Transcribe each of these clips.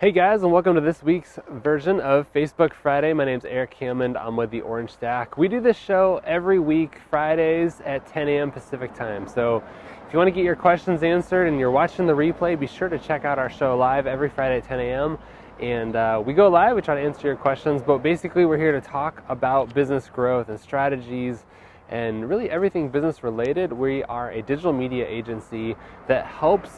Hey guys, and welcome to this week's version of Facebook Friday. My name's Eric Hammond. I'm with the Orange Stack. We do this show every week, Fridays at 10 a.m. Pacific time. So if you want to get your questions answered and you're watching the replay, be sure to check out our show live every Friday at 10 a.m. And we go live, we try to answer your questions, but basically we're here to talk about business growth and strategies and really everything business related. We are a digital media agency that helps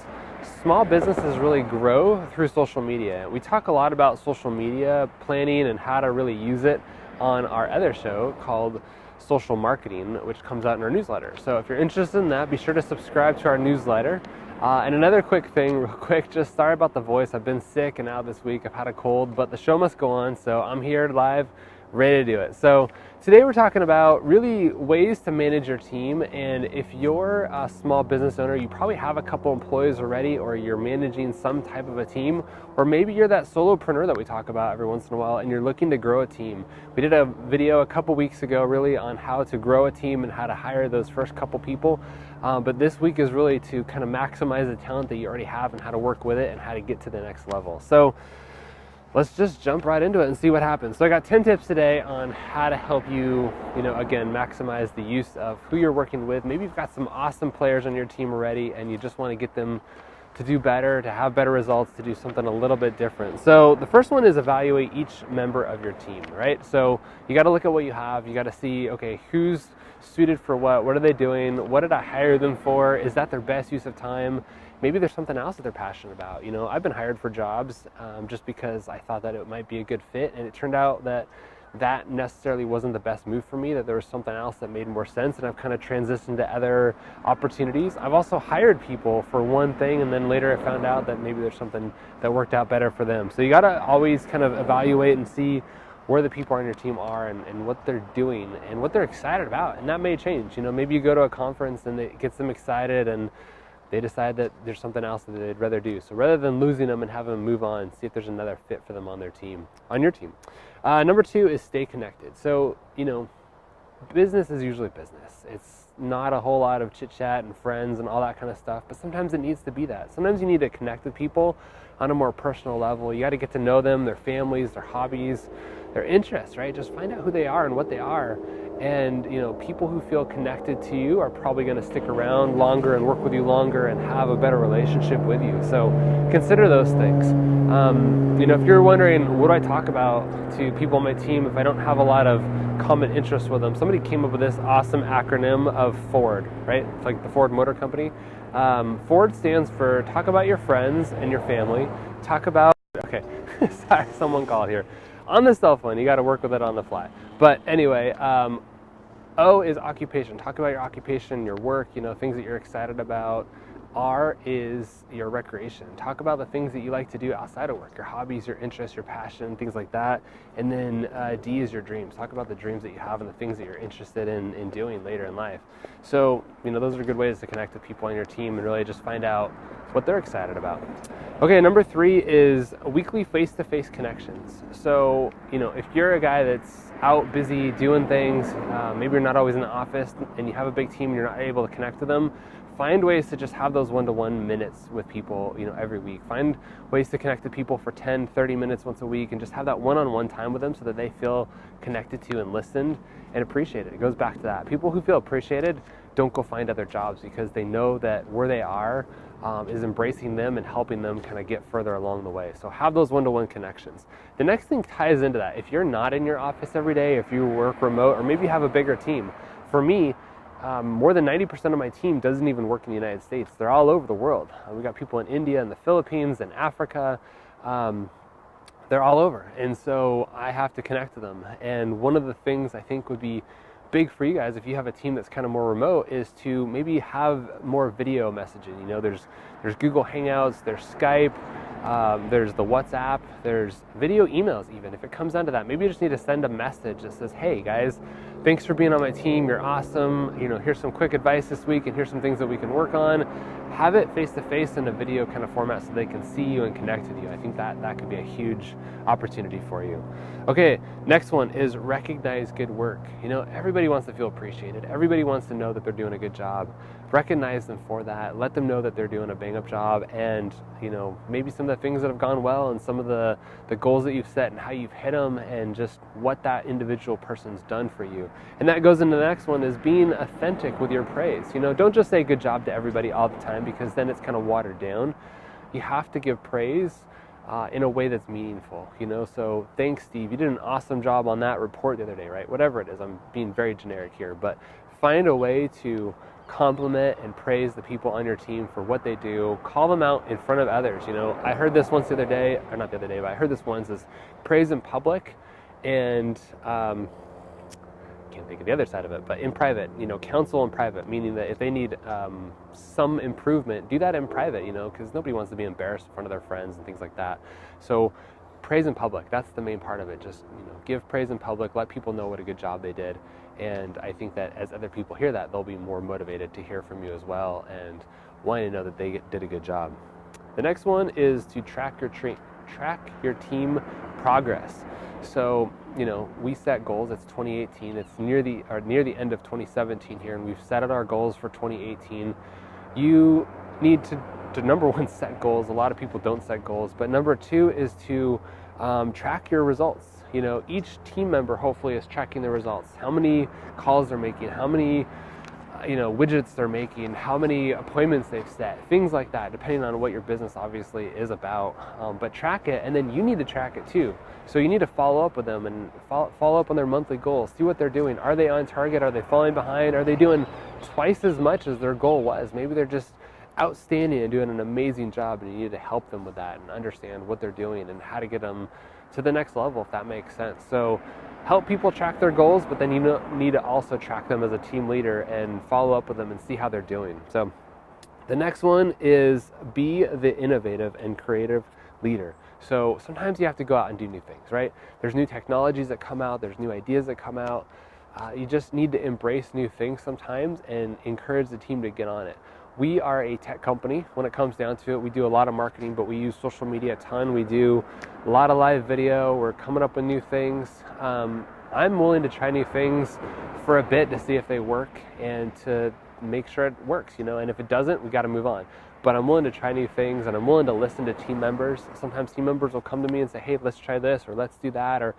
small businesses really grow through social media. We talk a lot about social media planning and how to really use it on our other show called Social Marketing, which comes out in our newsletter. So if you're interested in that, be sure to subscribe to our newsletter. And another quick thing, real quick, just sorry about the voice. I've been sick and out this week. I've had a cold, but the show must go on, so I'm here live, ready to do it. So today we're talking about really ways to manage your team. And if you're a small business owner, you probably have a couple employees already, or you're managing some type of a team, or maybe you're that solopreneur that we talk about every once in a while and you're looking to grow a team. We did a video a couple weeks ago really on how to grow a team and how to hire those first couple people. But this week is really to kind of maximize the talent that you already have and how to work with it and how to get to the next level. So let's just jump right into it and see what happens. So I got 10 tips today on how to help you, again, maximize the use of who you're working with. Maybe you've got some awesome players on your team already and you just want to get them to do better, to have better results, to do something a little bit different. So the first one is evaluate each member of your team, right? So you got to look at what you have. You got to see, okay, who's suited for what are they doing? What did I hire them for? Is that their best use of time? Maybe there's something else that they're passionate about. I've been hired for jobs just because I thought that it might be a good fit, and it turned out that that necessarily wasn't the best move for me, that there was something else that made more sense, and I've kind of transitioned to other opportunities. I've also hired people for one thing, and then later I found out that maybe there's something that worked out better for them. So you got to always kind of evaluate and see where the people on your team are and what they're doing and what they're excited about, and that may change. Maybe you go to a conference and it gets them excited and they decide that there's something else that they'd rather do. So rather than losing them and having them move on, see if there's another fit for them on your team. Number two is stay connected. So, business is usually business. It's not a whole lot of chit chat and friends and all that kind of stuff, but sometimes it needs to be that. Sometimes you need to connect with people on a more personal level. You got to get to know them, their families, their hobbies, their interests, right? Just find out who they are and what they are. And, people who feel connected to you are probably going to stick around longer and work with you longer and have a better relationship with you. So consider those things. If you're wondering, what do I talk about to people on my team if I don't have a lot of common interests with them? Somebody came up with this awesome acronym of FORD, right? It's like the Ford Motor Company. FORD stands for talk about your friends and your family. Okay, sorry, someone called here. On the cell phone, you got to work with it on the fly. But anyway, O is occupation. Talk about your occupation, your work, things that you're excited about. R is your recreation. Talk about the things that you like to do outside of work, your hobbies, your interests, your passion, things like that. And then D is your dreams. Talk about the dreams that you have and the things that you're interested in doing later in life. So, those are good ways to connect with people on your team and really just find out what they're excited about. Okay, number three is weekly face-to-face connections. So, if you're a guy that's out busy doing things, maybe you're not always in the office and you have a big team and you're not able to connect with them, find ways to just have those one-to-one minutes with people, every week. Find ways to connect to people for 10, 30 minutes once a week and just have that one-on-one time with them so that they feel connected to and listened and appreciated. It goes back to that. People who feel appreciated don't go find other jobs because they know that where they are is embracing them and helping them kind of get further along the way. So have those one-to-one connections. The next thing ties into that. If you're not in your office every day, if you work remote, or maybe you have a bigger team. For me, more than 90% of my team doesn't even work in the United States. They're all over the world. We got people in India and the Philippines and Africa. They're all over. And so I have to connect to them. And one of the things I think would be big for you guys if you have a team that's kind of more remote is to maybe have more video messaging. There's Google Hangouts, there's Skype, there's the WhatsApp, there's video emails even. If it comes down to that, maybe you just need to send a message that says, hey guys, thanks for being on my team, you're awesome, you know, here's some quick advice this week and here's some things that we can work on. Have it face-to-face in a video kind of format so they can see you and connect with you. I think that could be a huge opportunity for you. Okay, next one is recognize good work. You know, everybody wants to feel appreciated. Everybody wants to know that they're doing a good job. Recognize them for that. Let them know that they're doing a bang-up job, and, you know, maybe some of the things that have gone well and some of the goals that you've set and how you've hit them and just what that individual person's done for you. And that goes into the next one, is being authentic with your praise. You know, don't just say good job to everybody all the time, because then it's kind of watered down. You have to give praise in a way that's meaningful, you know. So thanks, Steve, you did an awesome job on that report the other day, right? Whatever it is, I'm being very generic here, but find a way to compliment and praise the people on your team for what they do. Call them out in front of others. You know, I heard this once the other day, or not the other day, but I heard this once, is praise in public and can't think of the other side of it, but in private, you know, counsel in private, meaning that if they need some improvement, do that in private, you know, because nobody wants to be embarrassed in front of their friends and things like that. So praise in public, that's the main part of it. Just, you know, give praise in public, let people know what a good job they did. And I think that as other people hear that, they'll be more motivated to hear from you as well and wanting to know that they did a good job. The next one is to track your team progress. So, you know, we set goals. It's 2018. It's near the end of 2017 here, and we've set out our goals for 2018. You need to number one, set goals. A lot of people don't set goals, but number two is to track your results. You know, each team member hopefully is tracking the results. How many calls they're making, how many widgets they're making, how many appointments they've set, things like that, depending on what your business obviously is about. But track it, and then you need to track it too. So you need to follow up with them and follow up on their monthly goals. See what they're doing. Are they on target? Are they falling behind? Are they doing twice as much as their goal was? Maybe they're just outstanding and doing an amazing job, and you need to help them with that and understand what they're doing and how to get them to the next level, if that makes sense. So help people track their goals, but then you need to also track them as a team leader and follow up with them and see how they're doing. So the next one is be the innovative and creative leader. So sometimes you have to go out and do new things, right? There's new technologies that come out, there's new ideas that come out. You just need to embrace new things sometimes and encourage the team to get on it. We are a tech company when it comes down to it. We do a lot of marketing, but we use social media a ton. We do a lot of live video. We're coming up with new things. I'm willing to try new things for a bit to see if they work and to make sure it works, you know, and if it doesn't, we got to move on. But I'm willing to try new things, and I'm willing to listen to team members. Sometimes team members will come to me and say, hey, let's try this, or let's do that, or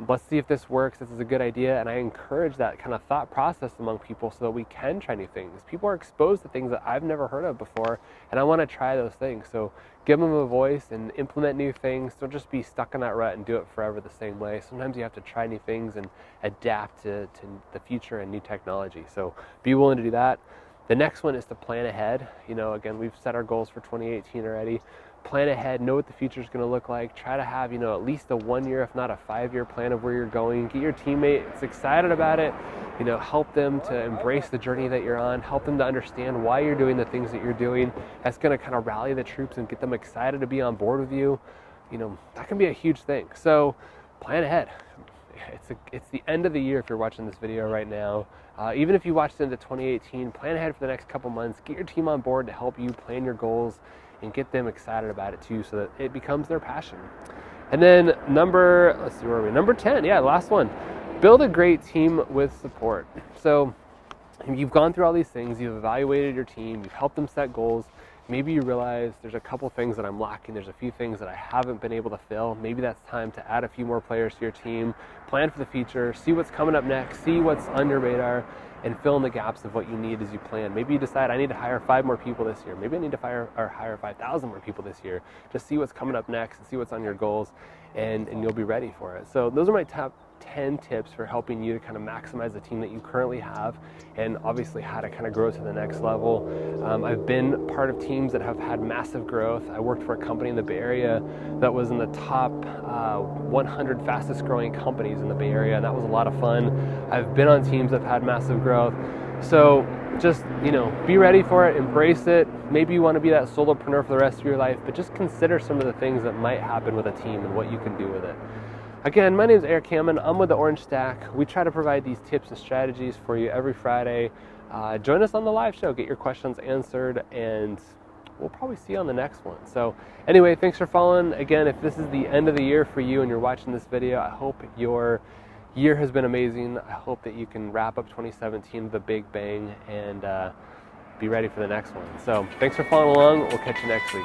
let's see if this works, this is a good idea. And I encourage that kind of thought process among people so that we can try new things. People are exposed to things that I've never heard of before, and I want to try those things. So give them a voice and implement new things. Don't just be stuck in that rut and do it forever the same way. Sometimes you have to try new things and adapt to the future and new technology. So be willing to do that. The next one is to plan ahead. You know, again, we've set our goals for 2018 already. Plan ahead, know what the future is going to look like. Try to have, you know, at least a 1 year, if not a 5-year plan of where you're going. Get your teammates excited about it. You know, help them to embrace the journey that you're on. Help them to understand why you're doing the things that you're doing. That's going to kind of rally the troops and get them excited to be on board with you. You know, that can be a huge thing. So plan ahead. It's the end of the year if you're watching this video right now. Even if you watched into 2018, plan ahead for the next couple months. Get your team on board to help you plan your goals and get them excited about it too, so that it becomes their passion. And then number 10, yeah, last one. Build a great team with support. So you've gone through all these things, you've evaluated your team, you've helped them set goals. Maybe you realize there's a couple things that I'm lacking, there's a few things that I haven't been able to fill. Maybe that's time to add a few more players to your team, plan for the future, see what's coming up next, see what's on your radar, and fill in the gaps of what you need as you plan. Maybe you decide I need to hire 5 more people this year. Maybe I need to hire 5,000 more people this year. Just see what's coming up next and see what's on your goals, and you'll be ready for it. So those are my top 10 tips for helping you to kind of maximize the team that you currently have, and obviously how to kind of grow to the next level. I've been part of teams that have had massive growth. I worked for a company in the Bay Area that was in the top 100 fastest growing companies in the Bay Area, and that was a lot of fun. I've been on teams that have had massive growth. So just, you know, be ready for it, embrace it. Maybe you want to be that solopreneur for the rest of your life, but just consider some of the things that might happen with a team and what you can do with it. Again, my name is Eric Hammond. I'm with the Orange Stack. We try to provide these tips and strategies for you every Friday. Join us on the live show, get your questions answered, and we'll probably see you on the next one. So anyway, thanks for following. Again, if this is the end of the year for you and you're watching this video, I hope your year has been amazing. I hope that you can wrap up 2017 with a big bang and be ready for the next one. So thanks for following along. We'll catch you next week.